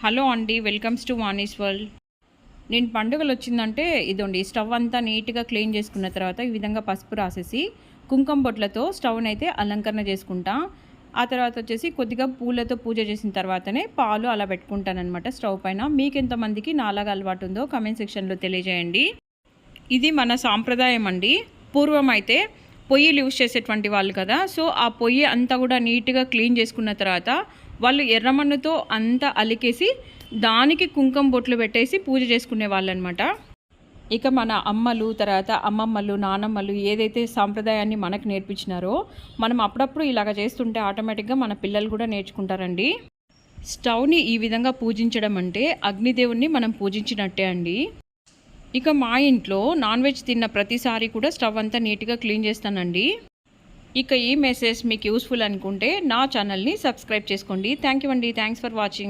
Hello అండి, welcomes to Vani's world. నేను పండుగలు వచ్చిందంటే ఇదండి, స్టవ్ అంతా నీట్గా క్లీన్ చేసుకున్న తర్వాత ఈ విధంగా పసుపు రాసేసి కుంకుమ బొట్లతో స్టవ్ని అయితే అలంకరణ చేసుకుంటా. ఆ తర్వాత వచ్చేసి కొద్దిగా పూలతో పూజ చేసిన తర్వాతనే పాలు అలా పెట్టుకుంటానమాట స్టవ్ పైన. మీకు ఎంతమందికి నాలాగా అలవాటు ఉందో కమెంట్ సెక్షన్లో తెలియజేయండి. ఇది మన సాంప్రదాయం అండి. పూర్వం అయితే పొయ్యిలు యూజ్ చేసేటువంటి వాళ్ళు కదా, సో ఆ పొయ్యి అంతా కూడా నీట్గా క్లీన్ చేసుకున్న తర్వాత వాళ్ళు ఎర్రమన్నుతో అంతా అలికేసి దానికి కుంకుమ బొట్లు పెట్టేసి పూజ చేసుకునే వాళ్ళు అనమాట. ఇక మన అమ్మలు, తర్వాత అమ్మమ్మలు, నానమ్మలు ఏదైతే సాంప్రదాయాన్ని మనకు నేర్పించినారో మనం అప్పుడప్పుడు ఇలాగ చేస్తుంటే ఆటోమేటిక్గా మన పిల్లలు కూడా నేర్చుకుంటారండి. స్టవ్ని ఈ విధంగా పూజించడం అంటే అగ్నిదేవుణ్ణి మనం పూజించినట్టే అండి. ఇక మా ఇంట్లో నాన్ వెజ్ తిన్న ప్రతిసారి కూడా స్టవ్ అంతా నీట్గా క్లీన్ చేస్తానండి. ఇక ఈ మెసేజ్ మీకు యూస్ఫుల్ అనుకుంటే నా ఛానల్ని సబ్స్క్రైబ్ చేసుకోండి. థ్యాంక్ యూ అండి. Thanks for watching.